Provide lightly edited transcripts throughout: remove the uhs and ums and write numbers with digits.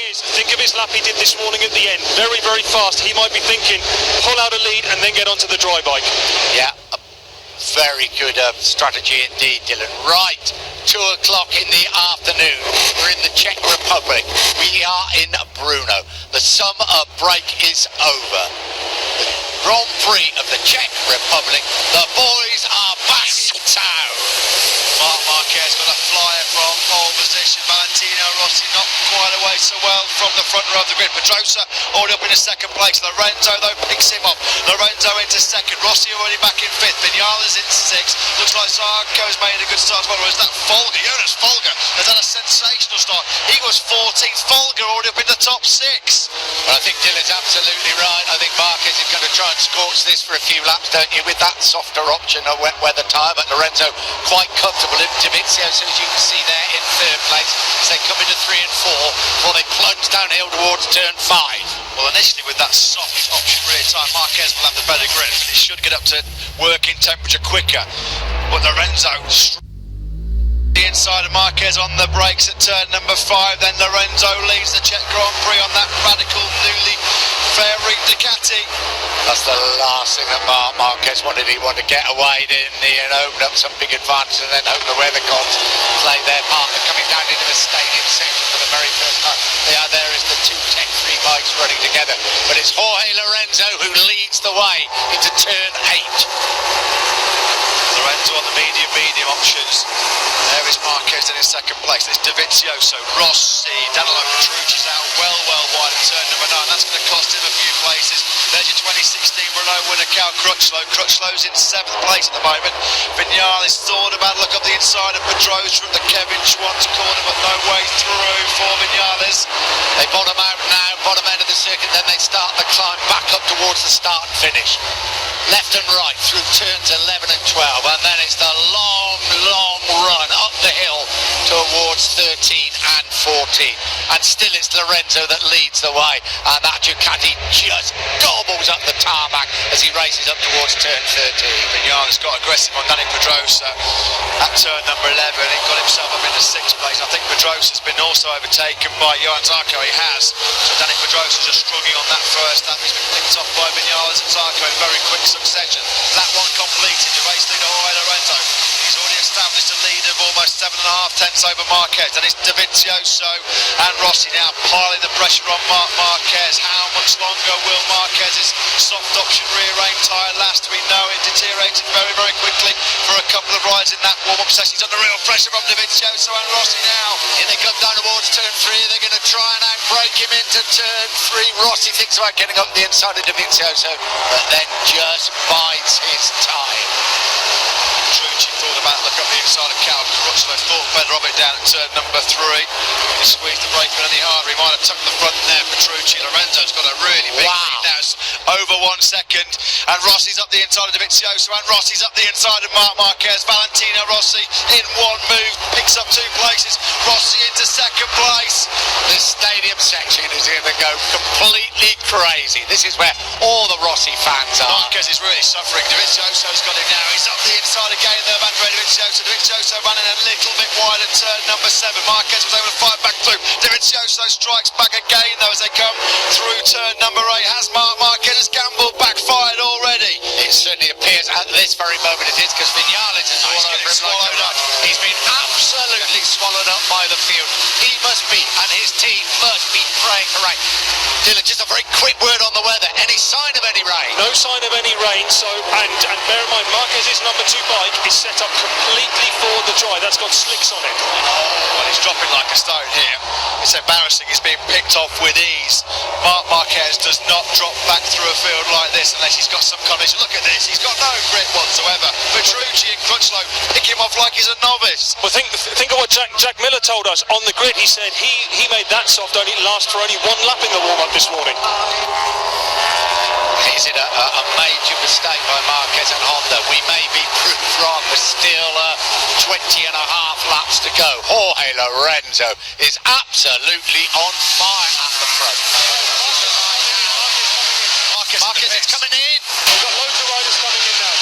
is, think of his lap he did this morning at the end. Very, very fast. He might be thinking, pull out a lead and then get onto the dry bike. Yeah, very good strategy indeed, Dylan. Right, 2 o'clock in the afternoon. We're in the Czech Republic. We are in Brno. The summer break is over. The Grand Prix of the Czech Republic. The boys are back in town. Marc Marquez got a flyer from pole position. Valentino Rossi not quite away so well from the front row of the grid. Pedrosa already up in the second place. Lorenzo though picks him up. Lorenzo into second. Rossi already back in fifth. Vinales in sixth. Looks like Zarco's made a good start as well. Or is that Folger? Jonas Folger has had a sensational start. He was 14th. Folger already up in the top 6. Well, I think Dylan's absolutely right. I think Marquez is going to try and scorch this for a few laps, don't you, with that softer option of wet weather tyre. But Lorenzo quite comfortable in Davizio, so as you can see there in third place as they come into 3 and 4 before they plunge downhill towards turn 5. Well, initially with that soft option rear tyre, Marquez will have the better grip and it should get up to working temperature quicker. But Lorenzo the inside of Marquez on the brakes at turn number 5. Then Lorenzo leads the Czech Grand Prix on that radical newly fair-ring Ducati. That's the last thing that Marc Marquez wanted. He wanted to get away, didn't he, and open up some big advantage and then hope the weather gods play their part. They're coming down into the stadium section for the very first time. There is the 2 Tech 3 bikes running together. But it's Jorge Lorenzo who leads the way into turn 8. Lorenzo on the medium options. There is Marquez in his second place. It's Davizioso, Rossi, Danilo Petrucci's out well wide at turn number 9. That's going to cost him a few places. There's your 2016 Renault winner, Cal Crutchlow. Crutchlow's in 7th place at the moment. Vinales thought about look up the inside of Pedrosa from the Kevin Schwantz corner, but no way through for Vinales. They bottom out now, bottom end of the circuit, then they start the climb back up towards the start and finish. Left and right through turns 11 and 12, and then it's the long run up the hill towards 13 and 14. And still it's Lorenzo that leads the way, and that Ducati just gobbles up the tarmac as he races up towards turn 13. Vinales got aggressive on Dani Pedrosa at turn number 11. He got himself up into 6th place. I think Pedrosa's been also overtaken by Johan Zarco. He has. So Dani Pedrosa's just struggling on that first lap. He's been picked off by Vinales and Zarco in very quick succession. Lap 1 completed. The race leader Jorge Lorenzo. He's already established a lead of almost 7.5 tenths over Marquez. And it's Davizioso and Rossi now piling the pressure on Marc Marquez. How much longer will Marquez's soft option rear aim tyre last? We know it deteriorated very quickly for a couple of rides in that warm-up session. He's under real pressure from Davizioso and Rossi now. Here they come down towards turn 3. They're going to try and outbrake him into turn 3. Rossi thinks about getting up the inside of Davizioso, but then just bides his time. Petrucci thought about look up the inside of Cal Crutchlow, thought better of it down at turn number 3. He squeezed the brake any harder. He might have tucked the front there. Petrucci. Lorenzo's got a really big lead now. It's over 1 second. And Rossi's up the inside of Davizioso, and Rossi's up the inside of Marc Marquez. Valentino Rossi in one move picks up 2 places. Rossi into 2nd place. This stadium section is going to go completely crazy. This is where all the Rossi fans are. Marquez is really suffering. Davizioso's got him now. He's up the inside again there, Andrea Davizioso. Davizioso running a little bit wide at turn number 7. Marquez was able to fight back through. Davizioso strikes back again though as they come through turn number 8. Has Marc Marquez's gamble backfired already? It certainly appears at this very moment it is, because Vinales is swallowed up. He's been absolutely swallowed up by the field. He must be, and his team must be praying for rain. Dylan, just a very quick word on the weather. Any sign of any rain? No sign of any rain, so and bear in mind Marquez's number 2 bike is set up completely for the dry. That's got slicks on it. Well, he's dropping like a stone here. It's embarrassing. He's being picked off with ease. Marc Marquez does not drop back through a field like this unless he's got some condition. Look at this. He's got no grip whatsoever. Petrucci and Crutchlow pick him off like he's a novice. Well, think of what Jack Miller told us on the grid. He said he made that soft only last for only 1 lap in the warm-up this morning. Is it a major mistake by Marquez and Honda? We may be proved wrong. There's still 20 and a half laps to go. Jorge Lorenzo is absolutely on fire at the front. Marquez is coming in. We've got loads of riders coming in now.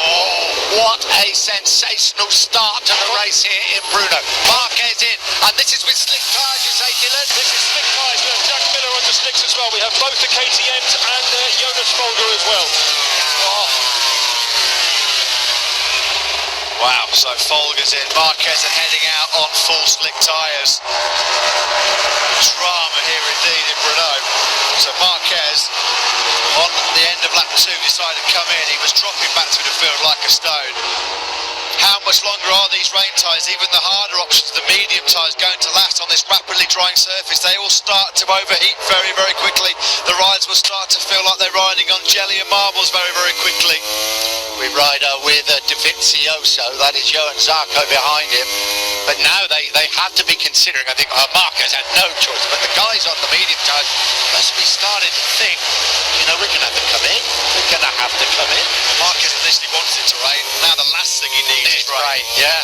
Oh, what a sensational start to the race here in Brno. Marquez in, and this is with slick tyres, you say, Dylan? This is slick tyres. We have Jack Miller on the slicks as well. We have both the KTMs and Jonas Folger as well. Wow, so Folger's in. Marquez are heading out on full slick tyres. Drama here indeed in Brno. So Marquez, on the end of lap 2, decided to come in. He was dropping back through the field like a stone. How much longer are these rain tyres, even the harder options, the medium tyres, going to last on this rapidly drying surface? They all start to overheat very, very quickly. The rides will start to feel like they're riding on jelly and marbles very, very quickly. We ride with Dovizioso, that is Johan Zarco behind him. But now they have to be considering, I think Marquez had no choice, but the guys on the medium tyres must be starting to think, you know, we're going to have to come in. We're going to have to come in. Marquez initially wanted it to rain. Now the last thing he needs is rain. Right, yeah.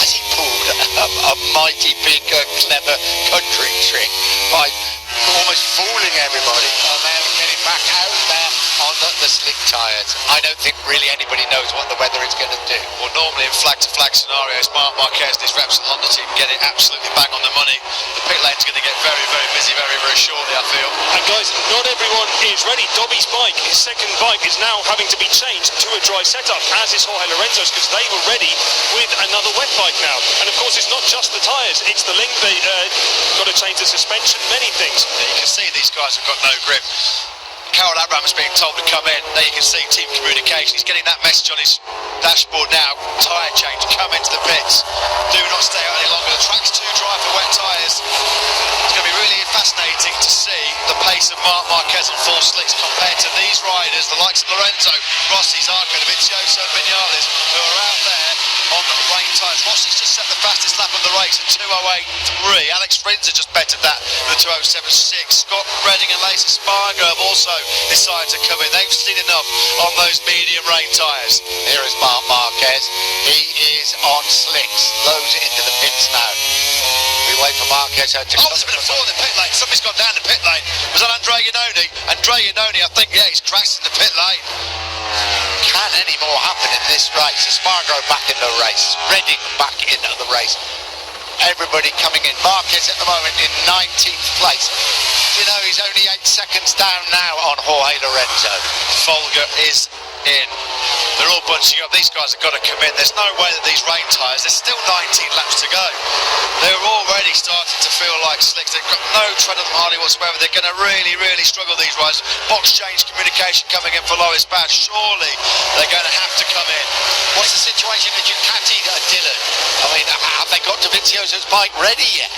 Has he pulled a mighty big, clever country trick by almost fooling everybody? And then getting back out there on the slick tyres. I don't think really anybody knows what the weather is going to do. Well, normally in flag-to-flag scenarios, Marc Marquez and his reps and Honda team get it absolutely bang on the money. The pit lane's going to get very, very busy very, very shortly, I feel. And guys, not everyone is ready. Dobby's bike, his second bike, is now having to be changed to a dry setup, as is Jorge Lorenzo's, because they were ready with another wet bike now. And of course, it's not just the tyres, it's the length. They got to change the suspension, many things. You can see these guys have got no grip. Carol Abraham's being told to come in. There you can see team communication. He's getting that message on his dashboard now. Tyre change, come into the pits. Do not stay out any longer. The track's too dry for wet tyres. It's going to be really fascinating to see the pace of Marc Marquez on full slicks compared to these riders, the likes of Lorenzo, Rossi, Zarco, Dovizioso and Vinales, who are out there on the rain tyres. Rossi's just set the fastest lap of the race at 2:08.3. Alex Rins just bettered that with a 2:07.6. Scott Redding and Lacey Spargo have also decided to come in. They've seen enough on those medium rain tyres. Here is Marc Marquez. He is on slicks. Those into the pits now. We wait for Marquez to come. There's been a fall in the pit lane. Somebody's gone down the pit lane. Was that Andrea Iannone? Andrea Iannone, I think, yeah, he's crashed in the pit lane. Can any more happen in this race? Spargo back in the race. Redding back into the race. Everybody coming in. Marquez at the moment in 19th place. You know, he's only 8 seconds down now on Jorge Lorenzo. Folger is in. They're all bunching up. These guys have got to come in. There's no way that these rain tyres, there's still 19 laps to go. They're already starting to feel like slicks. They've got no tread on them hardly whatsoever. They're going to really, really struggle, these riders. Box change communication coming in for Loris Bad. Surely they're going to have to come in. What's the situation at Ducati, Dylan? I mean, have they got Dovizioso's bike ready yet?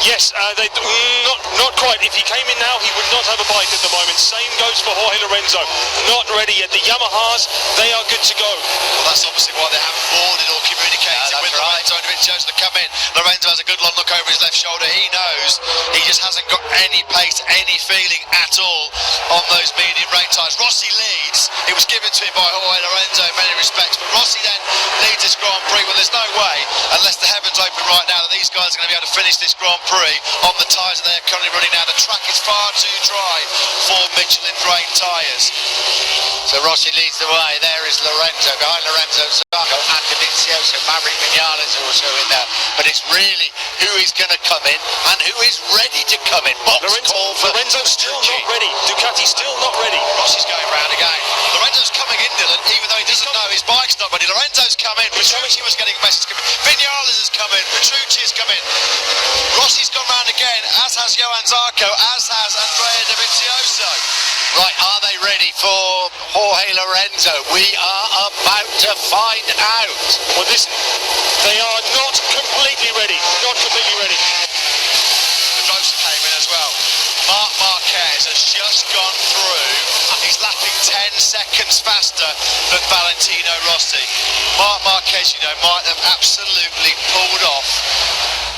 Yes, they not quite. If he came in now, he would not have a bike at the moment. Same goes for Jorge Lorenzo. Not ready yet. The Yamahas, they are good to go. Well, that's obviously why they haven't boarded or communicated with Lorenzo and Dovizioso to come in. Lorenzo has a good long look over his left shoulder. He knows he just hasn't got any pace, any feeling at all on those medium rain tyres. Rossi leads. It was given to him by Jorge Lorenzo in many respects, but Rossi then leads this Grand Prix. Well, there's no way, unless the heavens open right now, that these guys are going to be able to finish this Grand Prix on the tyres that they're currently running now. The track is far too dry for Michelin drain tyres. So Rossi leads the way. There is Lorenzo. Behind Lorenzo, Zarco and Dovizioso. Maverick Vinales also in there. But it's really who is going to come in and who is ready to come in. Lorenzo's still not ready. Ducati's still not ready. Rossi's going round again. Lorenzo's coming in, Dylan, even though he doesn't know his bike's not ready. Lorenzo's come in. Petrucci was getting a message coming. Vinales has come in. Petrucci has come in. Rossi's gone round again, as has Johan Zarco, as has Andrea Dovizioso. Right, are they ready for Jorge Lorenzo? We are about to find out. Well, they are not completely ready. Not completely ready. Pedrosa came in as well. Marc Marquez has just gone through. He's lapping 10 seconds faster than Valentino Rossi. Marc Marquez, you know, might have absolutely pulled off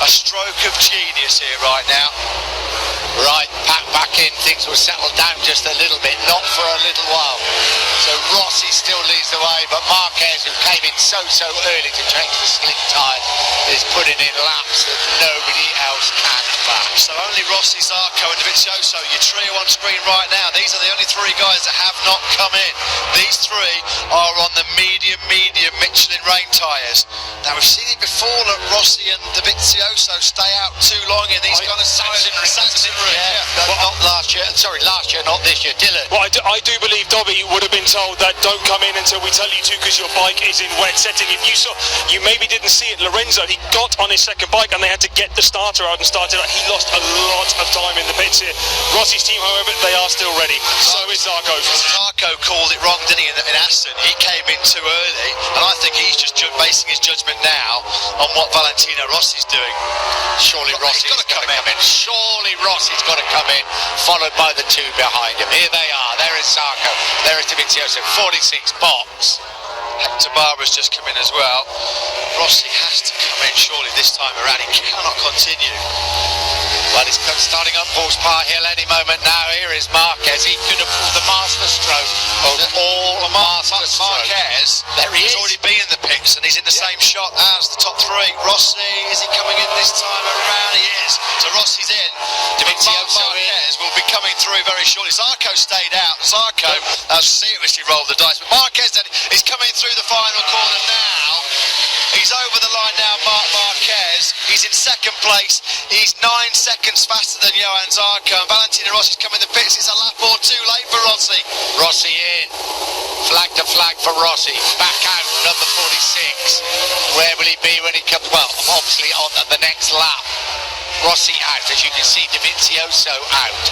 a stroke of genius here right now. Right, back in, things will settle down just a little bit, not for a little while. So Rossi still leads the way, but Marquez, who came in so early to change the slick tyres, is putting in laps that nobody else can match. So only Rossi, Zarco and Dovizioso, your trio on screen right now. These are the only three guys that have not come in. These three are on the medium Michelin rain tyres. Now we've seen it before that Rossi and Dovizioso stay out too long in these kind of Saxonry. Not last year. Sorry, last year, not this year. Dylan. Well, I do believe Dobby would have been told that don't come in until we tell you to because your bike is in wet setting. If you saw, you maybe didn't see it, Lorenzo, he got on his second bike and they had to get the starter out and start it out. He lost a lot of time in the pits here. Rossi's team, however, they are still ready. So is Zarco's. Zarco called it wrong, didn't he, in Aston? He came in too early, and I think he's just basing his judgment now on what Valentino Rossi's doing. Surely Rossi's got to come in. Surely Rossi's got to come in, followed by the two behind him. Here they are. There is Zarco. There is Dovizioso. 46 box. Hector Barbara's just come in as well. Rossi has to come in surely this time around. He cannot continue. Well, he's starting up Paul's Park Hill any moment now. Here is Marquez. He could have pulled the master stroke of all the master strokes. Marquez, there he is. He's already been in the pits and he's in the same shot as the top three. Rossi, is he coming in this time around? He is. So Rossi's in. Dovizioso Marquez will be coming through very shortly. Zarco stayed out. Zarco has seriously rolled the dice. But Marquez is coming through the final corner now. He's over the line now, Marquez. He's in second place. He's 9 seconds faster than Johan Zarco. And Valentino Rossi's coming in the pits. It's a lap or two late for Rossi. Rossi in. Flag to flag for Rossi. Back out, number 46. Where will he be when he comes? Well, obviously on the next lap. Rossi out, as you can see, Dovizioso out.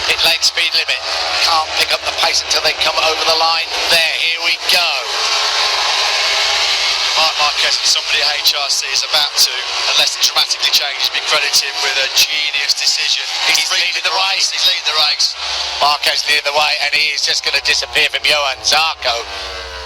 Pit lane speed limit. Can't pick up the pace until they come over the line. There, here we go. Mark Marquez and somebody at HRC is about to, unless it dramatically changes, be credited with a genius decision. He's leading the race. He's leading the race. Marquez leading the way, and he is just going to disappear from Johan Zarco.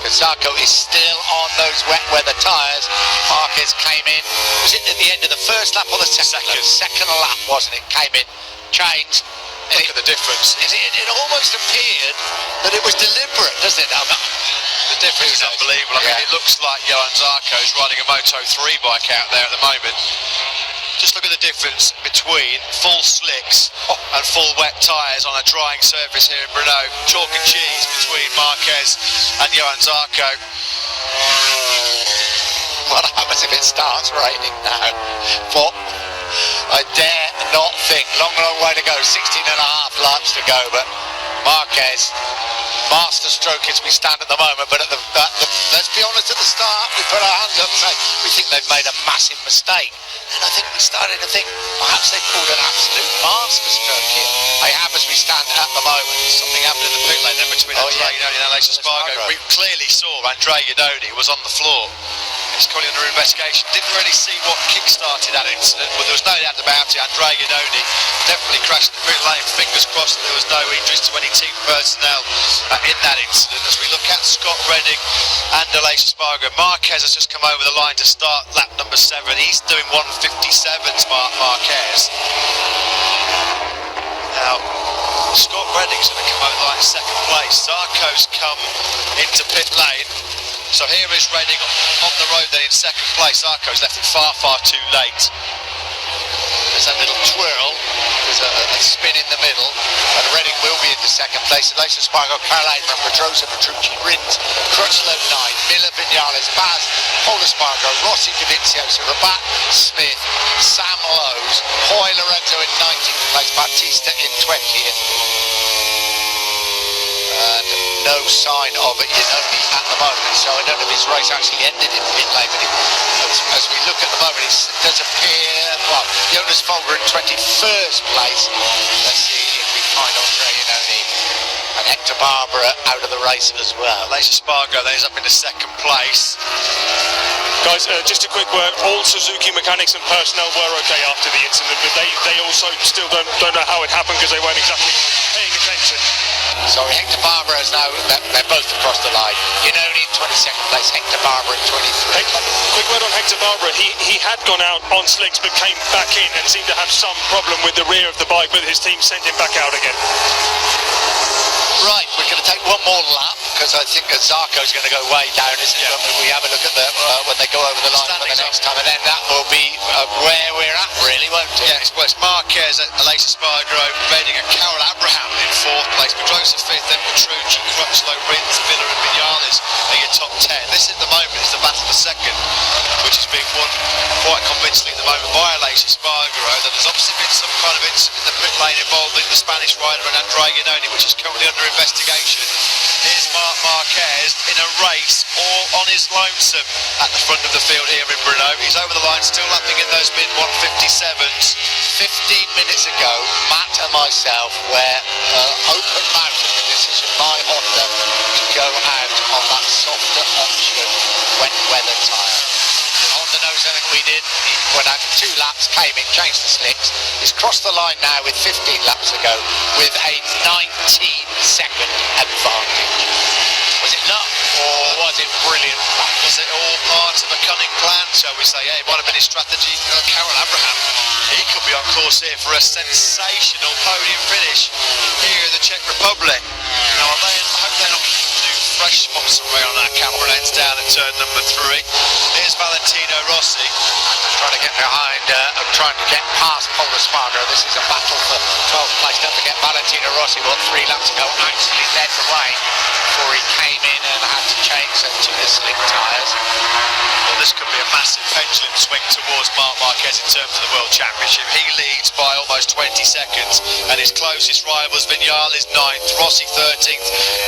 Because Zarco is still on those wet weather tyres. Marquez came in. Was it at the end of the first lap or the second? Second lap, wasn't it? Came in, changed. Look at the difference. It almost appeared that it was deliberate, doesn't it? The difference is unbelievable. I mean, it looks like Johan Zarco is riding a Moto.3 bike out there at the moment. Just look at the difference between full slicks and full wet tyres on a drying surface here in Brno. Chalk and cheese between Marquez and Johan Zarco. What happens if it starts raining now? But I dare not think. Long way to go. 16 and a half laps to go. But Marquez, master stroke as we stand at the moment. But let's be honest, at the start, we put our hands up and say, we think they've made a massive mistake. And I think we started to think, perhaps they pulled an absolute master stroke here. They have as we stand at the moment. Something happened in the pit lane then between Andrea Iannone and Aleix Espargaro. We clearly saw Andrea Iannone was on the floor. He's currently under investigation. Didn't really see what kick-started that incident, but there was no doubt about it. Andrea Iannone definitely crashed in the pit lane. Fingers crossed that there was no injuries to any team personnel in that incident. As we look at Scott Redding and Aleix Espargaro, Marquez has just come over the line to start lap number 7. He's doing 1:57's Marquez. Now, Scott Redding's going to come over the line in second place. Zarco's come into pit lane. So here is Redding on the road then in second place. Zarco's left it far too late. There's a little twirl, there's a spin in the middle, and Redding will be in the second place. Aleix Espargaro, Caroline from Pedrosa, Petrucci, Rins, Crutchlow 9, Miller, Vinales, Baz, Paul Espargaro, Rossi, Dovizioso, Rabat, Smith, Sam Lowes, Hoy Lorenzo in 19th place, Bautista in 20th. And no sign of Iannone at the moment, so I don't know if his race actually ended in pit lane, but as we look at the moment, it does appear, well, Jonas Folger in 21st place. Let's see if we find Andrea Iannone and Hector Barbara out of the race as well. Aleix Espargaro then is up into second place. Guys, just a quick word. All Suzuki mechanics and personnel were okay after the incident, but they also still don't know how it happened because they weren't exactly paying attention. Sorry, Hector Barbara is now, they're both across the line. Iannone in 22nd place, Hector Barbara in 23rd. Quick word on Hector Barbara. He had gone out on slicks but came back in and seemed to have some problem with the rear of the bike, but his team sent him back out again. Right, we're going to take one more lap because I think Zarco's going to go way down, isn't it? When we have a look at the when they go over the line for the next time, and then that will be where we're at, really, won't it? Yeah, it's Marquez, Aleix Espargaro, Redding and Carol Abraham in 4th place. Pedrosa 5th, then Petrucci, Crutchlow, Rins, Villa and Vinales are your top 10. This at the moment is the battle for second, which is being won quite convincingly at the moment by Aleix Espargaro. There's obviously been some kind of incident in the pit lane involving the Spanish rider and Andrea Giannoni, which is currently under investigation. Here's Marc Marquez in a race all on his lonesome at the front of the field here in Brno. He's over the line, still lapping in those mid 157s. 15 minutes ago, Matt and myself were open mouthed the decision by Honda to go out on that softer option wet weather tyre. Honda knows anything we did. He went out for 2 laps, came in, changed the slicks. He's crossed the line now with 15 laps to go with a 19-second advantage. Was it luck or was it brilliant? Was it all part of a cunning plan, shall we say? Yeah, it might have been his strategy. Carol Abraham, he could be on course here for a sensational podium finish here in the Czech Republic. Now, I hope they're not doing fresh spots around that camera lens down at turn number 3. Here's Valentino Rossi. Trying to get behind, trying to get past Paul Espargaro. This is a battle for 12th place. Don't forget Valentino Rossi, 3 laps ago, actually led the way before he came in and had to change to the slick tyres. Well, this could be a massive pendulum swing towards Marc Marquez in terms of the World Championship. He leads by almost 20 seconds, and his closest rivals, Vinales 9th, Rossi 13th,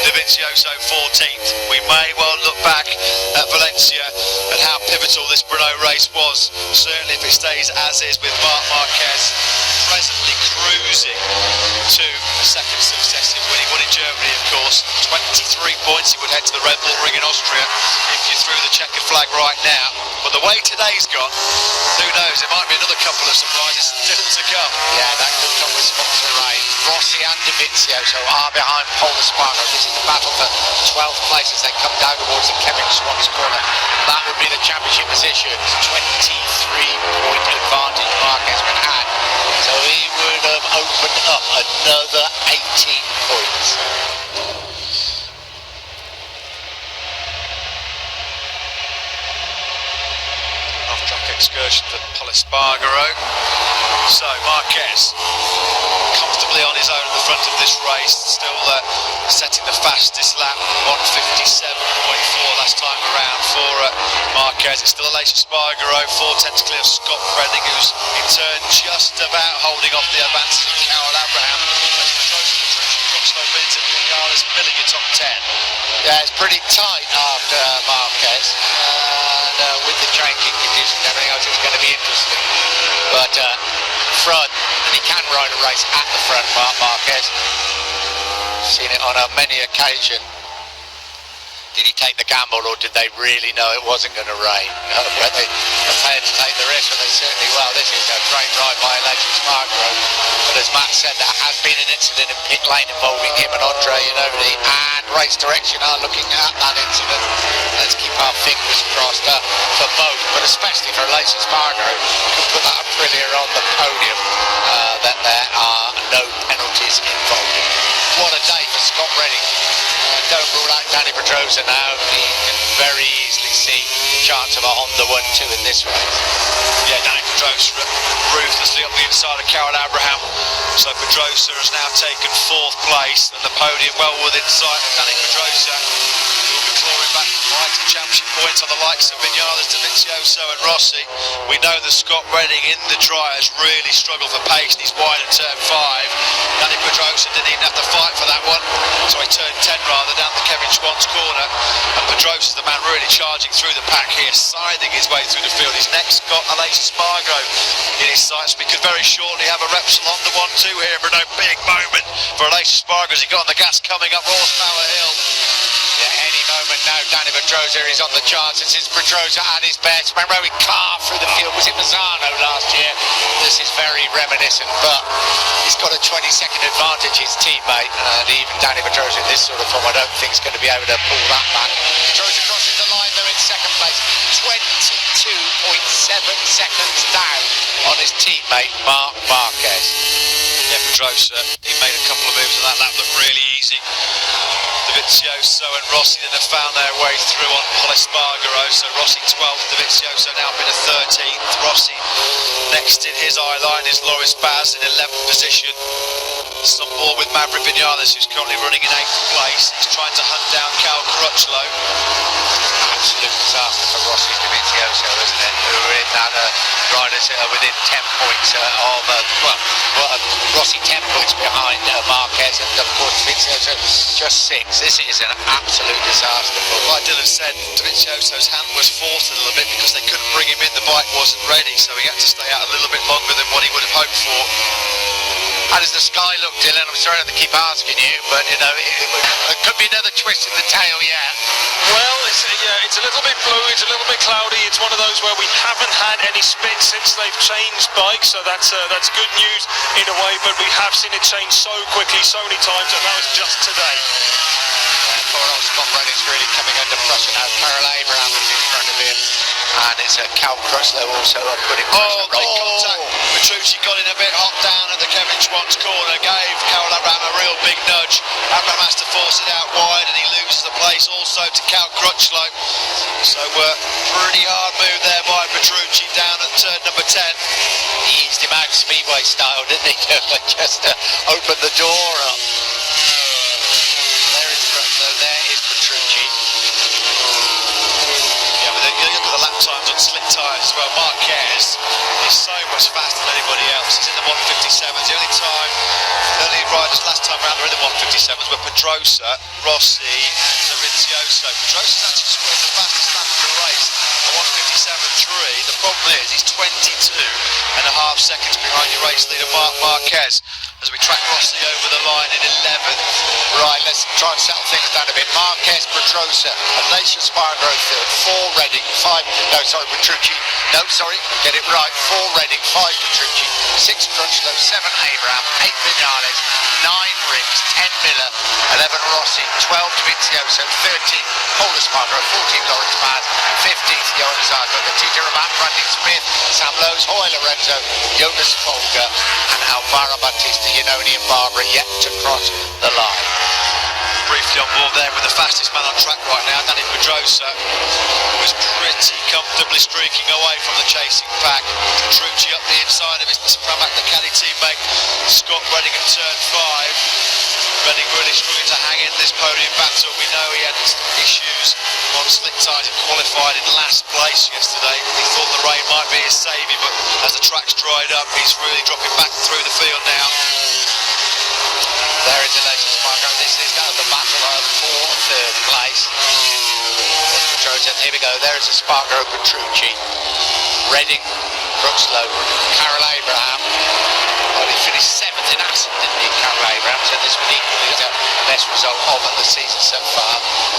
Dovizioso 14th. We may well look back at Valencia and how pivotal this Brno race was. Certainly if it stays as is, with Marc Marquez presently cruising to a second successive win. He won in Germany, of course. 23 points. He would head to the Red Bull Ring in Austria if you threw the checkered flag right now. But the way today's gone, who knows? There might be another couple of surprises still to come. Yeah, that could come with sponsor rain. Rossi and Dovizioso are behind Paul Espargaro. This is the battle for 12th place as they come down towards the Kevin Swans corner. That would be the championship position. 23-point advantage Marquez would have. So he would have opened up another 18 points. Off-track excursion for Paul Espargaro. So Marquez comfortably on his own at the front of this race, still setting the fastest lap, 157.4 last time around for Marquez. It's still Aleix Espargaro, 4 tenths clear of Scott Redding, who's in turn just about holding off the advancing Carol Abraham. Filling your top 10. Yeah, it's pretty tight after Marquez, and with the changing conditions and everything else, it's going to be interesting. But front, and he can ride a race at the front, Marquez. Seen it on many occasions. Did he take the gamble, or did they really know it wasn't going to rain? Were they prepared to take the risk? Well, they certainly will. This is a great ride by Aleix Espargaro. But as Matt said, there has been an incident in pit lane involving him and Andrea Giannoni, and Race Direction are looking at that incident. Let's keep our fingers crossed for both, but especially for Aleix Espargaro, who put that Aprilia on the podium, that there are no penalties involved. What a day for Scott Redding. Don't rule out Danny Pedrosa now. He can very easily see the chance of a Honda 1-2 in this race. Yeah, Danny Pedrosa ruthlessly up the inside of Carol Abraham. So Pedrosa has now taken 4th place, and the podium well within sight of Danny Pedrosa. He'll be clawing back mighty championship points on the likes of Vinales, Dovizioso and Rossi. We know that Scott Redding in the dry has really struggled for pace, and he's wide at turn 5. Danny Pedrosa didn't even have to fight for that one, so he turned 10 rather down the Kevin Schwantz corner, and Pedrosa's the man really charging through the pack here, scything his way through the field. He's next got Aleix Espargaro in his sights. We could very shortly have a Repsol Honda 1-2 here, but no big moment for Aleix Espargaro as he got on the gas coming up Horsepower Hill. Yeah, any moment now, Danny Pedrosa is on the charts. This is Pedrosa at his best. Remember how he carved through the field? Was it Mazzano last year? This is very reminiscent, but he's got a 20-second advantage, his teammate, and even Danny Pedrosa in this sort of form, I don't think he's going to be able to pull that back. Pedrosa crosses the line though in 2nd place, 22.7 seconds down on his teammate Marc Marquez. Yeah, Pedrosa, he made a couple of moves on that lap, looked really easy. Dovizioso and Rossi then have found their way through on Espargaro. So Rossi 12th, Dovizioso now been a 13th. Rossi next in his eye line is Loris Baz in 11th position. Some more with Maverick Vinales, who's currently running in 8th place. He's trying to hunt down Cal Crutchlow. Absolute disaster for Rossi and Dovizioso, isn't it? Who are in that riders within 10 points of, Rossi 10 points behind Marquez, and of course Dovizioso just 6. This is an absolute disaster. But like Dylan said, Dovizioso's hand was forced a little bit because they couldn't bring him in, the bike wasn't ready, so he had to stay out a little bit longer than what he would have hoped for. How does the sky look, Dylan? I'm sorry I have to keep asking you, but you know, it could be another twist in the tail, yeah. Well, it's a little bit blue, it's a little bit cloudy. It's one of those where we haven't had any spin since they've changed bikes, so that's good news in a way, but we have seen it change so quickly, so many times, and that was just today. Poor old Scott Redding's really coming under pressure now. Carol Abraham is in front of him, and it's Cal Crutchlow also putting pressure. Big contact. Petrucci got in a bit hot down at the Kevin Schwantz corner, gave Carol Abraham a real big nudge. Abraham has to force it out wide, and he loses the place also to Cal Crutchlow. So pretty hard move there by Petrucci down at turn number 10. He eased him out Speedway style, didn't he? Just open the door up. There is Crutchlow, there is Petrucci. Yeah, but then you look at the lap times on slick tyres as well. Marquez is so much faster than anybody else. He's in the 157s. The only riders last time around were in the 157s were Pedrosa, Rossi, and Dovizioso. Pedrosa's actually just put in the fastest lap of the race, the 157.3. The problem is he's 22.5 seconds behind your race leader Marc Marquez. As we track Rossi over the line in 11th. Right, let's try and settle things down a bit. Marquez, Pedrosa, Aleix Espargaro third, 4 Redding, 5, Petrucci. No, sorry, get it right. 4 Redding, 5 Petrucci, 6 Crutchlow, 7 Abraham, 8 Vinales, 9 Ricks, 10 Miller, 11 Rossi, 12 Dovizioso, 13 Paul Espargaro, 14 Loris Baz, 15th Johan Zarco, Tito Rabat, Randy Smith, Sam Lowe's, Hoy Lorenzo, Jonas Folger, and Alvaro Batista, Iannone and Barbara yet to cross the line. Briefly on board there with the fastest man on track right now, Danny Pedrosa, was pretty comfortably streaking away from the chasing pack. Petrucci up the inside of his Pramac Ducati teammate Scott Redding at turn 5. Redding really struggling to hang in this podium battle. We know he had issues on slick tyres. He qualified in last place yesterday. He thought the rain might be his saviour, but as the track's dried up, he's really dropping back through the field now. There is Aleix Espargaro. This is the battle for third place. Here we go. There is Espargaro, Petrucci, Redding, Crutchlow, Carol Abraham. Well, he finished 7th in Assen, didn't he, Carol Abraham? So this would equally the best result of the season so far.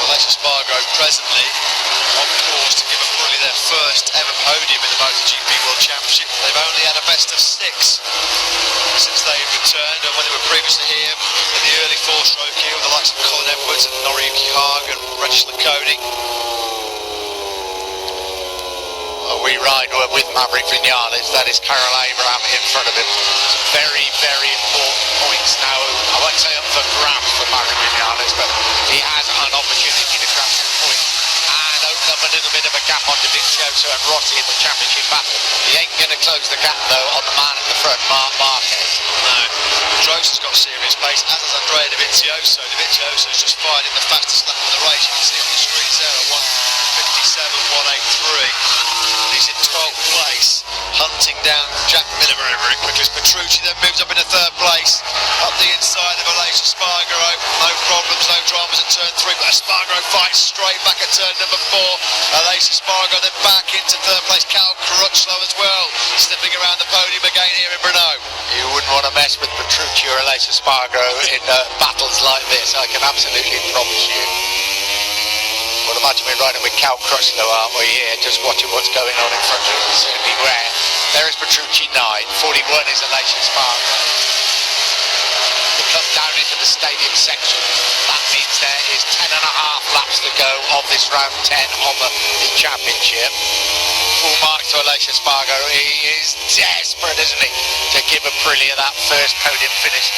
Aleix Espargaro presently on course to give Aprilia their first ever podium in the Moto.Gp World Championship. They've only had a best of 6 since they've returned, and when they were previously here in the early 4-stroke here with the likes of Colin Edwards and Noriyuki Hagen and Regis Lakodi. We ride with Maverick Vinales. That is Carol Abraham in front of him. Some very, very important points now. I won't say up for grabs for Maverick Vinales, but he has an opportunity to grab some points and open up a little bit of a gap on Dovizioso and Rossi in the championship battle. He ain't going to close the gap though on the man at the front, Marquez. No, Pedrosa's got serious pace, as has Andrea Dovizioso. Dovizioso's just fired in the fastest lap of the race. You can see on the screens there at 1:57.183. He's in 12th place, hunting down Jack Miller very, very quickly. Petrucci then moves up into 3rd place, up the inside of Aleix Espargaro. No problems, no dramas at turn 3, but Espargaro fights straight back at turn number 4. Aleix Espargaro then back into 3rd place. Cal Crutchlow as well, sniffing around the podium again here in Brno. You wouldn't want to mess with Petrucci or Aleix Espargaro in battles like this, I can absolutely promise you. Well, imagine we're riding with Cal Crutchlow, aren't we, here, just watching what's going on in front of us. Certainly rare. There is Petrucci 9, 41 is Aleix Espargaro. We come down into the stadium section. That means there is 10.5 laps to go of this round 10 of the championship. Full marks to Aleix Espargaro. He is desperate isn't he, to give Aprilia that first podium finish.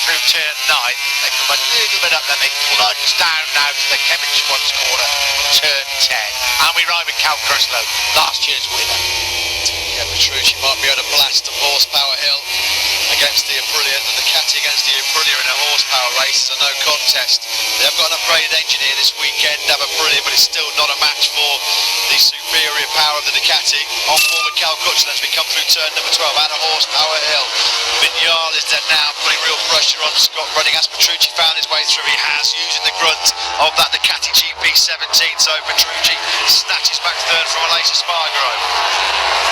Through turn 9, they come a little bit up, then they plunge down now to the Kevin Schwantz corner, turn 10. And we ride with Cal Crutchlow, last year's winner. Yeah, Petrucci might be able to blast a horsepower hill against the Aprilia, and the Ducati against the Aprilia in a horsepower race is a no contest. They have got an upgraded engine here this weekend, have Aprilia, but it's still not a match for the superior power of the Ducati. On board with Cal Crutchlow as we come through turn number 12 at a horsepower hill. Vignales then now putting real pressure on Scott Redding as Petrucci found his way through. He has, using the grunt of that Ducati GP17, so Petrucci snatches back third from Aleix Espargaro.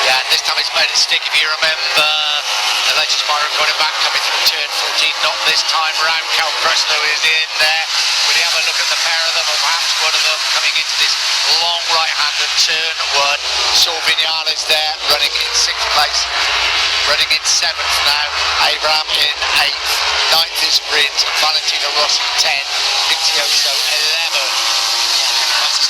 Yeah, and this time it's made it stick. If you remember, Aleix Espargaro coming back, coming through turn 14, not this time round. Cal Crutchlow is in there. Will you have a look at the pair of them, or perhaps one of them coming into this long right-handed turn 1? Saw Vignales there, running in 6th place, running in 7th now. Abraham in 8th, 9th is Rins, Valentino Rossi 10, Vizioso 11.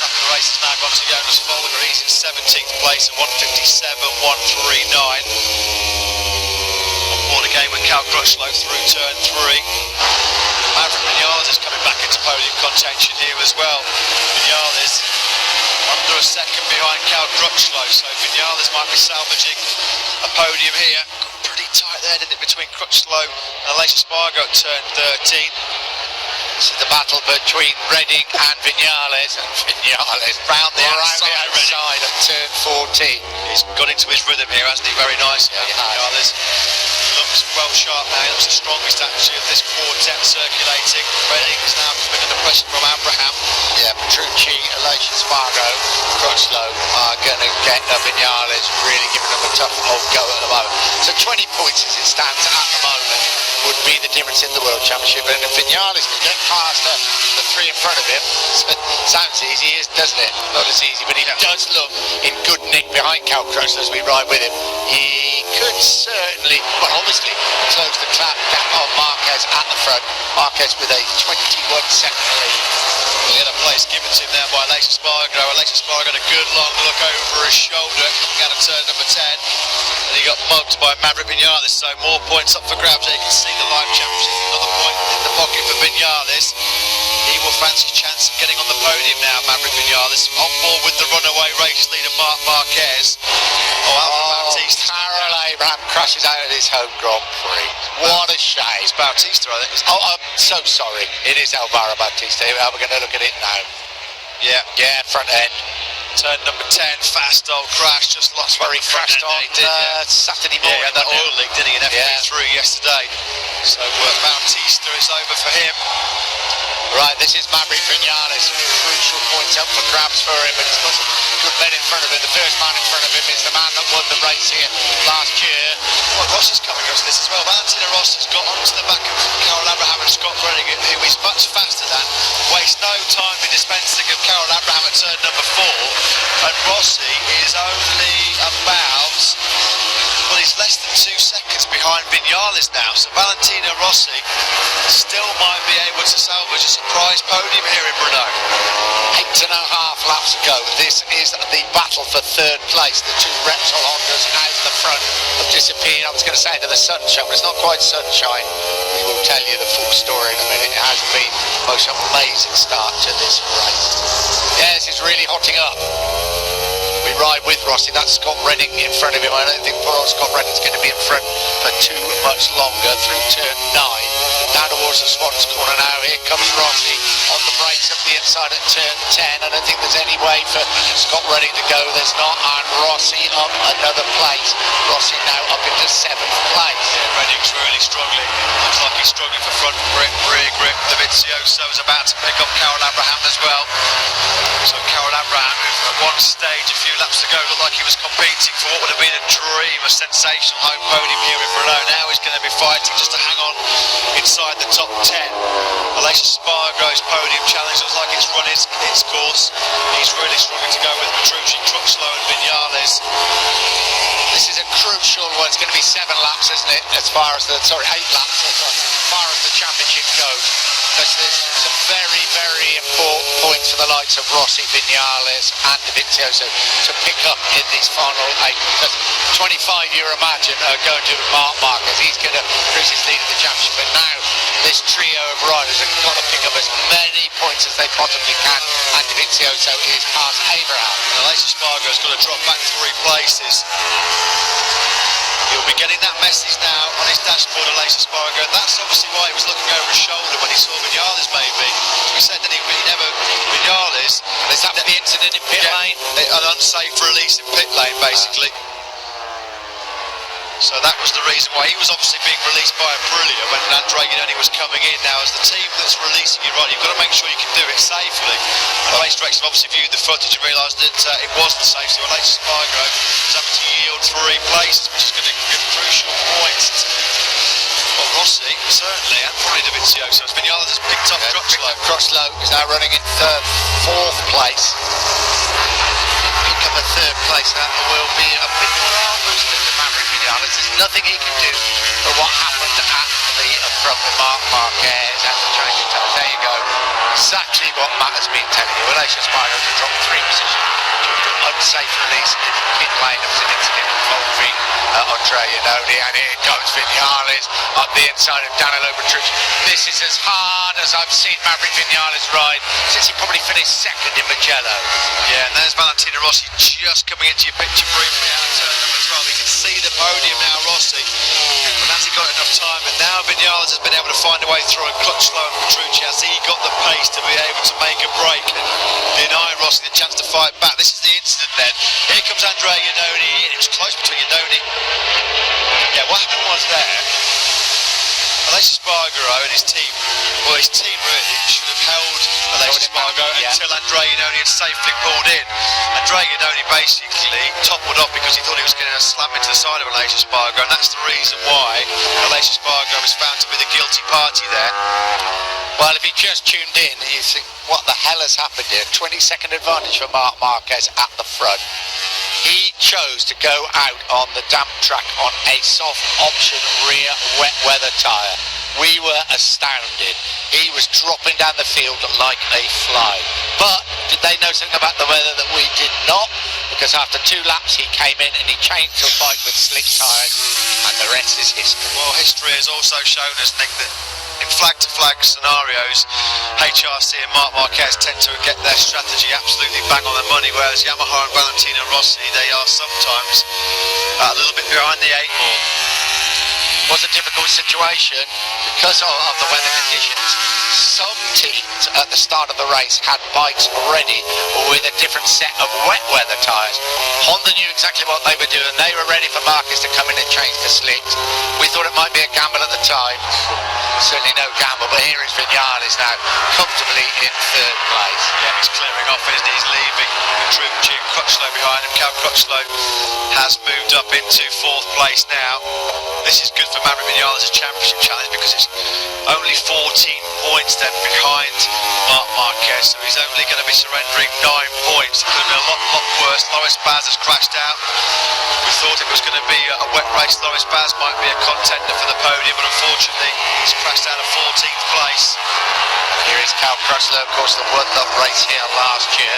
The race has now got to Jonas Folger. He's in 17th place at 1:57.139. On board again with Cal Crutchlow through turn 3. Maverick Vignales is coming back into podium contention here as well. Vignales under a second behind Cal Crutchlow, so Vignales might be salvaging a podium here. Pretty tight there, didn't it, between Crutchlow and Aleix Espargaro at turn 13. This is the battle between Redding and Vignales round the outside of turn 14. He's got into his rhythm here, hasn't he? Very nice. Vignales looks well sharp now. He looks the strongest actually of this quartet circulating. Redding is now coming under pressure from Abraham. Yeah, Petrucci, Aleix Espargaro, Crutchlow are going to get Vignales, really giving them a tough old go at the moment. So 20 points as it stands at the moment would be the difference in the World Championship, and if Vignales can get past the 3 in front of him, sounds easy, doesn't it? Not as easy, but he does look in good nick behind Cal Crutchlow as we ride with him. He could certainly, well, obviously, close the gap on Marquez at the front. Marquez with a 21-second lead. We'll get a place given to him there by Aleix Espargaro. Aleix Espargaro got a good long look over his shoulder coming out of turn number 10, and he got mugged by Maverick Vignales, so more points up for grabs. There you can see the live championship, another point in the pocket for Vignales. He will fancy a chance of getting on the podium now, Maverick Vignales. On board with the runaway race leader Marc Marquez. Karel Abraham crashes out of his home Grand Prix. What a shame. It's Bautista, I think. I'm so sorry. It is Alvaro Bautista. We're going to look at it now. Yeah, front end. Turn number 10, fast old crash, just lost where he crashed on Saturday morning. Yeah, that oil leak, didn't he, in FP3 yesterday. So Bautista is over for him. Right, this is Maverick Vignales. Crucial points up for grabs for him, but he's got some good men in front of him. The first man in front of him is the man that won the race here last year. Well, Ross is coming across this as well. Valentino Rossi has got onto the back of Karel Abraham and Scott Redding, who is much faster than, wastes no time in dispensing of Karel Abraham at turn number 4, and Rossi is only about, well, he's less than 2 seconds behind Vignales now, so Valentino Rossi still might be able to salvage a surprise podium here in Brno. 8.5 laps ago. This is the battle for third place. The 2 Repsol Hondas out the front have disappeared. I was going to say into the sunshine, but it's not quite sunshine. We will tell you the full story in a minute. It has been the most amazing start to this race. Yeah, this is really hotting up. We ride with Rossi. That's Scott Redding in front of him. I don't think poor old Scott Redding's going to be in front for too much longer through turn 9. Down towards the Swans corner now. Here comes Rossi on the brakes up the inside at turn 10. I don't think there's any way for Scott Redding to go. There's not. And Rossi up another place. Rossi now up into 7th place. Yeah, Redding's really struggling. Looks like he's struggling for front grip, rear grip. The Vizioso is about to pick up Karel Abraham as well. So Karel Abraham, who at one stage a few laps ago looked like he was competing for what would have been a dream, a sensational home podium here in Brno. Now he's going to be fighting just to hang on inside the top 10. Aleix Espargaro's podium challenge looks like it's run its course. He's really struggling to go with Petrucci, Crutchlow and Vignales. This is a crucial one. It's going to be 7 laps, isn't it? As far as 8 laps as far as the championship goes. Because there's some very, very important points for the likes of Rossi, Vignales and Vizioso to pick up in these final 8. Because 25 you imagine going to Mark Marquez. He's going to cruise his lead in the championship, but now this trio of riders have got to pick up as many points as they possibly can, and Dovizioso is past Abraham. And Aleix Espargaro's got to drop back 3 places. He'll be getting that message now on his dashboard, Aleix Espargaro. That's obviously why he was looking over his shoulder when he saw Vinales maybe. He said that he never, Vinales... Is that the incident in pit lane? An unsafe release in pit lane, basically. So that was the reason why he was obviously being released by Aprilia when Andrea Iannone was coming in. Now, as the team that's releasing you, right, you've got to make sure you can do it safely. And race direction obviously viewed the footage and realised that it wasn't safe. So Aleix Espargaro is having to yield 3 places, which is going to give crucial points to Rossi, certainly, and probably Dovizioso. So Vinales has picked up Crutchlow. Crutchlow is now running in 4th place. Pick up a 3rd place, that will be a bit more arm booster to Maverick Vinales. There's nothing he can do for what happened at the front with Mark Marquez and the change of tires. There you go. Exactly what Matt has been telling you. Aleix Espargaro to drop 3 positions due to unsafe release in pit lane. It was an incident involving Andrea Iannone, and here goes Vinales up the inside of Danilo Petrucci. This is as hard as I've seen Maverick Vinales ride since he probably finished 2nd in Mugello. Yeah, and there's Valentino Rossi just coming into your picture briefly out of turn number 12. You can see the podium now, Rossi. But has he got enough time? And now Vinales has been able to find a way through, and Crutchlow and Petrucci, has he got the pace to be able to make a break and deny Rossi the chance to fight back? This is the incident then. Here comes Andrea Iannone in. It was close between Iannone. Yeah, what happened was there, Aleix Espargaro and his team, well, his team really should have held Aleix Espargaro until Andrea Iannone had safely pulled in. Andrea Iannone basically toppled off because he thought he was going to slam into the side of Aleix Espargaro, and that's the reason why Aleix Espargaro was found to be the guilty party there. Well, if you just tuned in and you think, what the hell has happened here? 20-second advantage for Marc Marquez at the front. He chose to go out on the damp track on a soft option rear wet weather tyre. We were astounded. He was dropping down the field like a fly. But did they know something about the weather that we did not? Because after 2 laps he came in and he changed to a bike with slick tyres, and the rest is history. Well, history has also shown us, Nick, that in flag-to-flag scenarios, HRC and Marc Marquez tend to get their strategy absolutely bang on the money, whereas Yamaha and Valentino Rossi, they are sometimes a little bit behind the 8 ball. Was a difficult situation because of the weather conditions. Some teams at the start of the race had bikes ready with a different set of wet weather tyres. Honda knew exactly what they were doing. They were ready for Marquez to come in and change the slicks. We thought it might be a gamble at the time. Certainly no gamble, but here is Vinales now comfortably in 3rd place. Yeah, he's clearing off, isn't he? He's leaving Petrucci and Crutchlow behind him. Cal Crutchlow has moved up into 4th place now. This is good for Maverick Vinales' championship challenge because it's only 14 points then behind Marc Marquez, so he's only going to be surrendering 9 points. It could have been a lot worse. Loris Baz has crashed out. We thought it was going to be a wet race. Loris Baz might be a contender for the podium, but unfortunately he's crashed out of 14th place. Here is Cal Crutchlow, of course, that won the race here last year.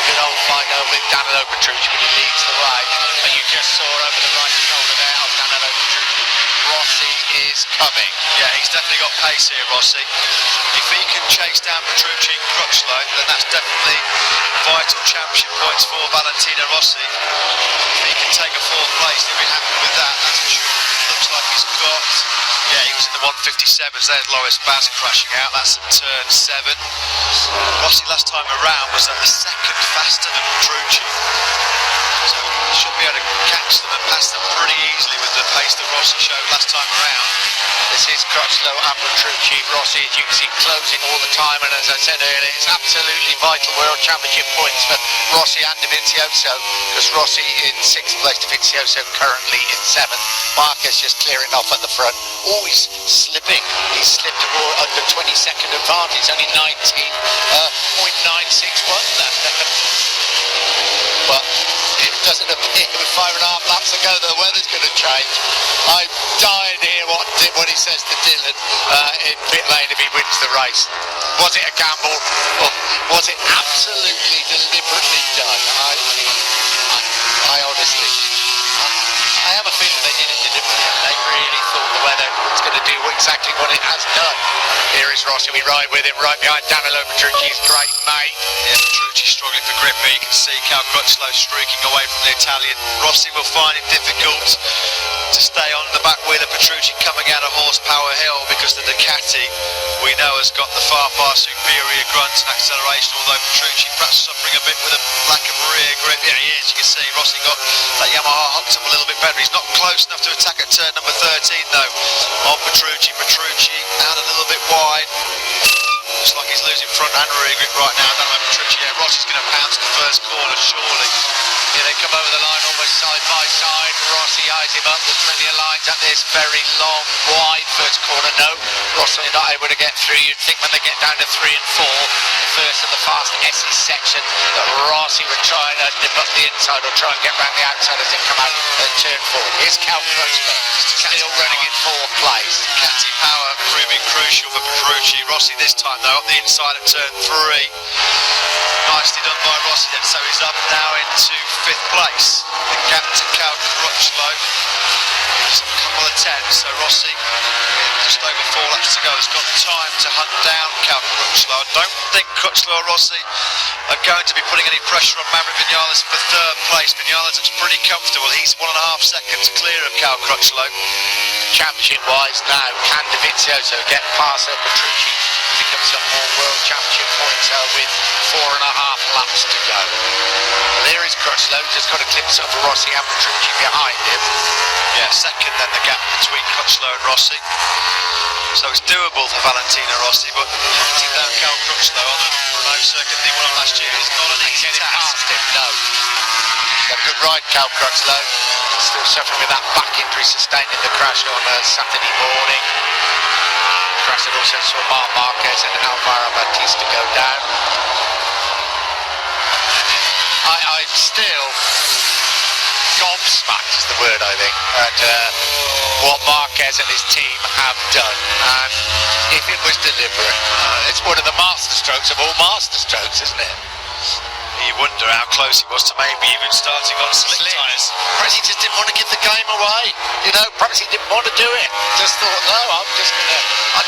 Good old fight with Danilo Petrucci, but he leads the way. And you just saw over the right shoulder there of Danilo Petrucci, Rossi is coming. Yeah, he's definitely got pace here, Rossi. If he can chase down Petrucci and Crutchlow, then that's definitely vital championship points for Valentino Rossi. If he can take a 4th place, he'll be happy with that, that's for sure. Looks like he's got... Yeah, he was in the 157s. There's Loris Baz crashing out. That's at turn 7. Rossi last time around was at a 2nd faster than Petrucci. So he should be able to catch them and pass them pretty easily with the pace that Rossi showed last time around. This is Crutchlow and Petrucci. Rossi, as you can see, closing all the time, and as I said earlier, it's absolutely vital World Championship points for Rossi and Dovizioso, because Rossi in 6th place, Dovizioso currently in 7th. Marquez just clearing off at the front. Oh, he's slipping. He's slipped under 20-second advantage, only 19.961 that. But it doesn't appear with 5.5 laps to go that the weather's going to change. I'm dying to hear what he says to Dylan in pit lane if he wins the race. Was it a gamble, or was it absolutely deliberately done? I honestly, I it's going to do exactly what it has done. Here is Rossi, we ride with him, right behind Danilo Petrucci's great mate. Yeah, Petrucci struggling for grip, but you can see Cal Crutchlow streaking away from the Italian. Rossi will find it difficult to stay on the back wheel of Petrucci coming out of Horsepower Hill, because the Ducati, we know, has got the far superior grunt and acceleration, although Petrucci perhaps suffering a bit with a lack of rear grip. Yeah, he is. You can see Rossi got that Yamaha hooked up a little bit better. He's not close enough to attack at turn number 13 though on Petrucci. Petrucci out a little bit wide. Looks like he's losing front and rear grip right now. I don't know Petrucci. Yeah, Rossi's going to pounce the first corner surely. Here they come over the line almost side by side. Rossi eyes him up. There's plenty of lines at this very long, wide first corner. No, Rossi not able to get through. You'd think when they get down to 3 and 4, the first of the fast SE section, that Rossi would try and nip up the inside or try and get round the outside as they come out at turn 4. Here's Cal Crutchlow, still running in 4th place. Ducati power proving crucial for Petrucci. Rossi this time though up the inside at turn 3. Nicely done by Rossi then, so he's up now into 5th place. The gap to Cal Crutchlow is a couple of tenths, so Rossi with just over 4 laps to go has got time to hunt down Cal Crutchlow. I don't think Crutchlow or Rossi are going to be putting any pressure on Maverick Vinales for 3rd place. Vinales looks pretty comfortable. He's 1.5 seconds clear of Cal Crutchlow. Championship wise now, can Dovizioso get past Petrucci, becomes a more world championship points with 4.5 laps to go. Well, there is Crutchlow, just got a glimpse of Rossi and Petrucci behind him. Yeah, second then the gap between Crutchlow and Rossi. So it's doable for Valentino Rossi, but hunting down Cal Crutchlow on the Renault circuit they won on last year is not an easy task. No. A good ride, Cal Crutchlow. Still suffering with that back injury sustained in the crash on Saturday morning. Crash that also saw Marc Marquez and Alvaro Bautista go down. I'm still gobsmacked is the word, I think, at what Marquez and his team have done. And if it was deliberate, it's one of the masterstrokes of all masterstrokes, isn't it? You wonder how close he was to maybe even starting on slick tyres. Perhaps he just didn't want to give the game away. You know, perhaps he didn't want to do it. Just thought, no, I'll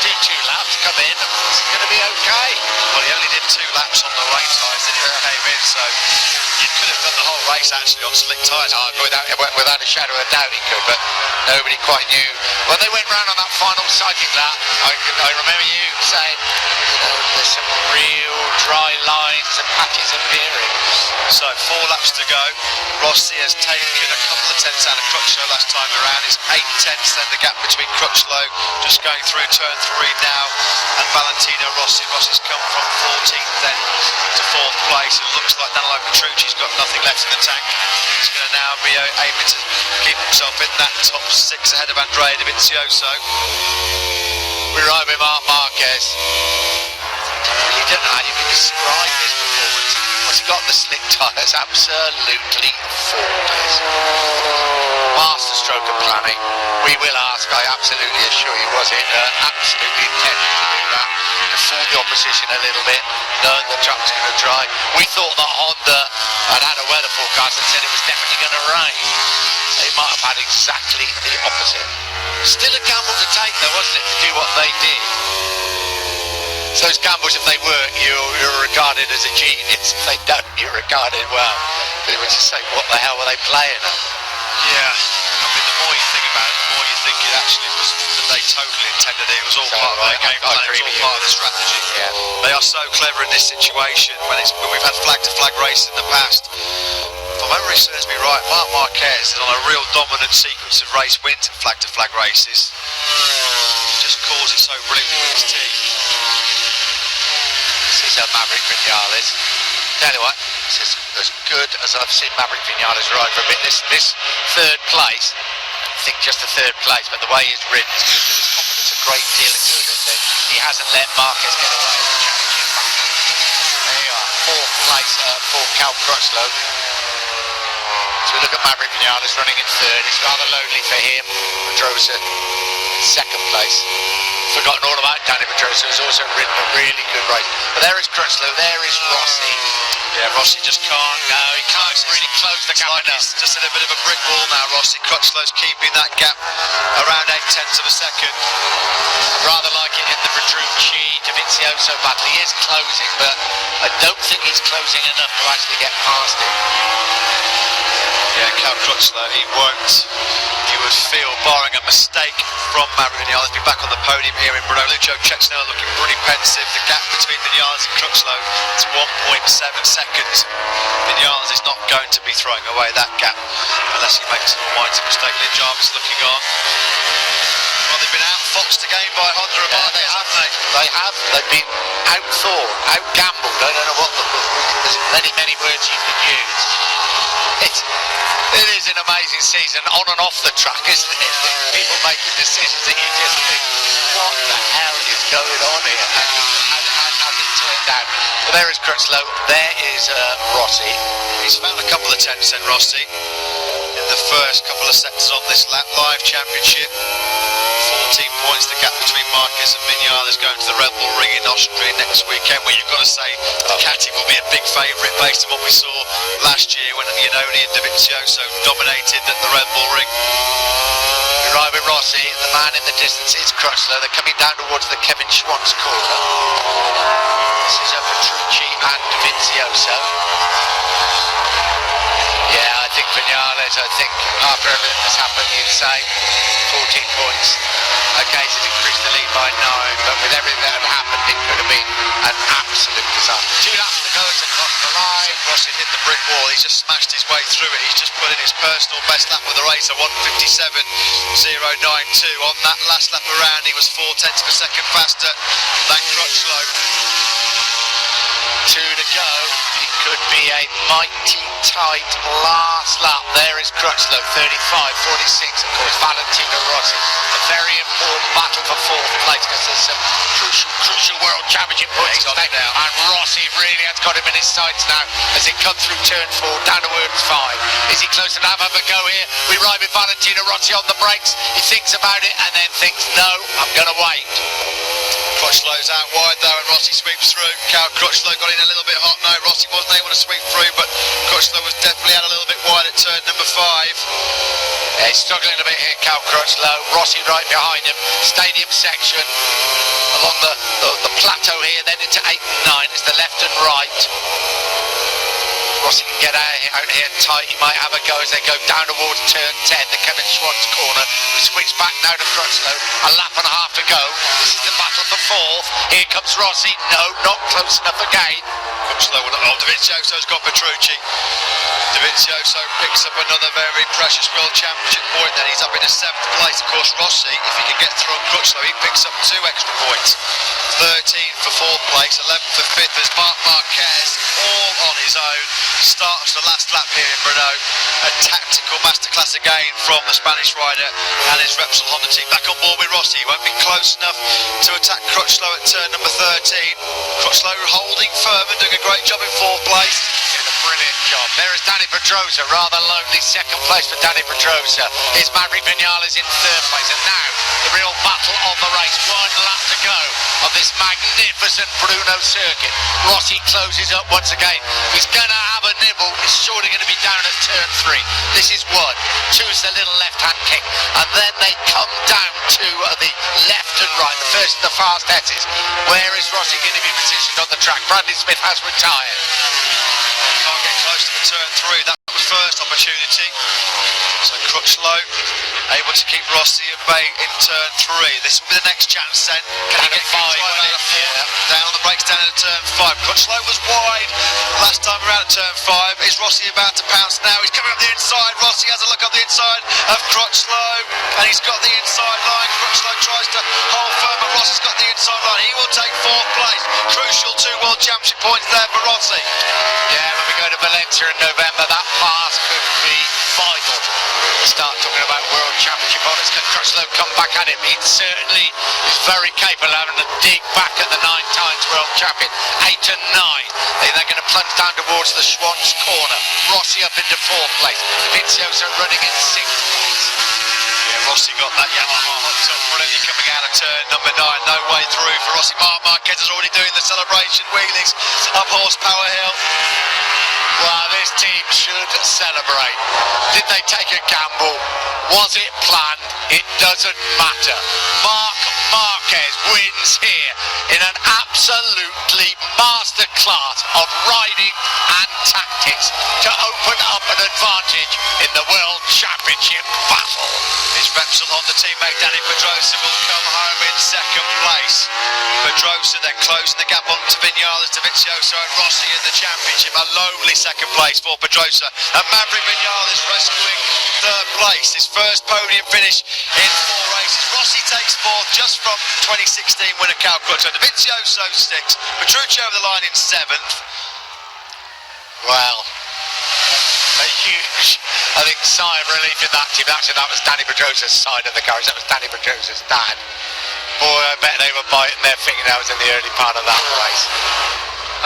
do 2 laps, come in, it's going to be okay. Well, he only did 2 laps on the rain tyres, then he came in, so you could have done the whole race actually on slick tyres. Without a shadow of doubt he could, but nobody quite knew. When they went round on that final cycling lap, I remember you saying, you know, there's some real dry lines and patches of veering. So 4 laps to go. Rossi has taken a couple of tenths out of Crutchlow last time around. It's 8 tenths then the gap between Crutchlow just going through turn 3 now and Valentino Rossi. Rossi's come from 14th then to 4th place. It looks like Danilo Petrucci's got nothing left in the tank. He's going to now be able to keep himself in that top 6 ahead of Andrea Dovizioso. We ride with Marc Marquez. You don't know how you can describe this performance. Once he got the slick tyres, absolutely faultless. Masterstroke of planning. We will ask, I absolutely assure you, was it absolutely intended to do that? To fool the opposition a little bit, knowing the track was going to dry. We thought that Honda had a weather forecast that said it was definitely going to rain. They might have had exactly the opposite. Still a gamble to take though, wasn't it, to do what they did? So those gambles, if they work, you're regarded as a genius. If they don't, you're regarded, well, people just say, what the hell were they playing at? Yeah, I mean, the more you think about it, the more you think it actually was that they totally intended it. It was all part of their game plan, it was all part of the strategy. Yeah. They are so clever in this situation when we've had flag-to-flag races in the past. If my memory serves me right, Marc Marquez is on a real dominant sequence of race wins in flag-to-flag races. He just calls it so brilliantly with his team. This is Maverick Vinales. Tell you what, this is as good as I've seen Maverick Vinales ride for a bit. This 3rd place, I think just the 3rd place, but the way he's ridden is good. His confidence a great deal of good, isn't it? He hasn't let Marquez get away with the championship. There you are, 4th place for Cal Crutchlow. So we look at Maverick Vinales running in 3rd. It's rather lonely for him. Pedrosa in 2nd place. Forgotten all about Danny Pedrosa, who's also ridden a really good race. But there is Crutchlow, there is Rossi. Yeah, Rossi just can't. No, he can't really close the gap enough. He's just in a bit of a brick wall now, Rossi. Crutchlow's keeping that gap around 0.8 of a second. I'd rather like it in the Petrucci, Dovizioso battle. He is closing, but I don't think he's closing enough to actually get past him. Yeah, Cal Crutchlow, he won't. You would feel, barring a mistake from Maverick Vinales, be back on the podium here in Brno. Lucio Czech's now looking pretty pensive. The gap between Vinales and Crutchlow is 1.7 seconds. Vinales is not going to be throwing away that gap unless he makes an almighty mistake. Lynn Jarvis looking on. Well, they've been outfoxed again by Honda and Marquez, haven't they? They have. They've been outthought, outgambled. I don't know what there's many words you could use. It is an amazing season on and off the track, isn't it? People making decisions that you just think, what the hell is going on here? And it turned out. But there is Crutchlow, there is Rossi. He's found a couple of tenths then, Rossi, in the first couple of sectors on this lap. Live championship, 14 points the gap between Marquez and Vinales, going to the Red Bull Ring in Austria next weekend, where you've got to say Ducati will be a big favourite based on what we saw last year when Iannone and Dovizioso dominated at the Red Bull Ring. You're right with Rossi, the man in the distance is Crutchlow. They're coming down towards the Kevin Schwantz corner. This is Petrucci and Dovizioso. Yeah, I think Vinales, after everything that's happened, you'd say 14 points. Okay, so he's increased the lead by 9, but with everything that had happened, it could have been an absolute disaster. 2 laps to go to cross the line. Rossi hit the brick wall, he's just smashed his way through it. He's just put in his personal best lap with the race at 1:57.092. On that last lap around, he was 0.4 of a second faster than Crutchlow. 2 to go. It could be a mighty tight last lap. There is Crutchlow, 35, 46, of course, Valentino Rossi. A very important battle for 4th place because there's some crucial World Championship points. And Rossi really has got him in his sights now as it comes through turn 4, down towards 5. Is he close enough? Have a go here. We ride with Valentino Rossi on the brakes. He thinks about it and then thinks, no, I'm going to wait. Crutchlow's out wide though and Rossi sweeps through. Cal Crutchlow got in a little bit hot now. Rossi wasn't able to sweep through, but Crutchlow was definitely out a little bit wide at turn number 5. Yeah, he's struggling a bit here, Cal Crutchlow. Rossi right behind him. Stadium section along the plateau here, then into 8 and 9. It's the left and right. Rossi can get out here tight. He might have a go as they go down towards turn 10, the Kevin Schwantz corner. We switch back now to Crutchlow. A lap and a half to go. This is the battle for 4th. Here comes Rossi. No, not close enough again. Crutchlow, Dovizioso's got Petrucci. Dovizioso picks up another very precious World Championship point. Then he's up in a 7th place. Of course, Rossi, if he can get through on Crutchlow, he picks up 2 extra points. 13 for 4th place, 11 for 5th. There's Marc Marquez all on his own. Starts the last lap here in Brno. A tactical masterclass again from the Spanish rider and his Repsol Honda team. Back on board with Rossi. Won't be close enough to attack Crutchlow at turn number 13. Crutchlow holding firm and doing a great job in 4th place. Doing a brilliant job. There is Danny Pedrosa, rather lonely 2nd place for Danny Pedrosa. Here's Maverick Vinales in 3rd place. And now the real battle of the race. 1 lap to go of this magnificent Brno circuit. Rossi closes up once again. He's going to have a nibble. He's surely going to be down at turn 3. This is 1. 2 is the little left-hand kick. And then they come down to the left and right. The first of the fast S's. Where is Rossi going to be positioned on the track? Bradley Smith has retired. Can't get close to the turn 3. That was first opportunity. So Crutchlow able to keep Rossi at bay in turn 3. This will be the next chance then. Can he get 5 out of 4? Yeah. Down on the brakes down at turn 5. Crutchlow was wide last time around at turn 5. Is Rossi about to pounce now? He's coming up the inside. Rossi has a look up the inside of Crutchlow and he's got the inside line. Crutchlow tries to hold firm, but Rossi's got the inside line. He will take 4th place. Crucial 2 World Championship points there for Rossi. Yeah, when we go to Valencia in November, that pass could be vital. Start talking about World Championship honours. Can Crutchlow come back at him? He certainly is very capable of having to dig back at the 9 times World Champion. 8 and 9. They're going to plunge down towards the Schwantz corner. Rossi up into 4th place. Dovizioso running in 6th place. Yeah, Rossi got that Yamaha hot top brilliantly coming out of turn number 9. No way through for Rossi. Marc Marquez is already doing the celebration wheelies up Horsepower Hill. his team should celebrate. Did they take a gamble? Was it planned? It doesn't matter. Marc Marquez wins here in an absolutely masterclass of riding and tactics to open up an advantage in the World Championship battle. His Repsol Honda teammate Danny Pedrosa will come home in second place. Pedrosa then closing the gap on to Vinales, Dovizioso and Rossi in the championship. A lonely second place for Pedrosa, and Maverick Vinales rescuing third place. His first podium finish in 4 races. Rossi takes fourth just from 2016 winner Cal Crutchlow. Dovizioso sixth. Petrucci over the line in seventh. Well, a huge, I think, sigh of relief in that team. Actually, that was Danny Pedrosa's side of the carriage. That was Danny Pedrosa's dad. Boy, I bet they were biting their fingernails in the early part of that race.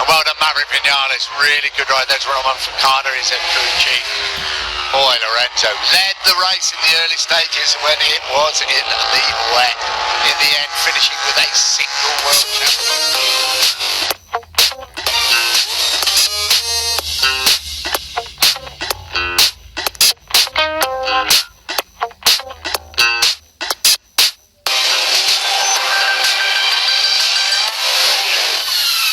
And well done, Maverick Vinales. Really good ride. There's Roman Focana, he's in crew chief. Boy, Lorenzo led the race in the early stages when it was in the wet. In the end, finishing with a single world championship.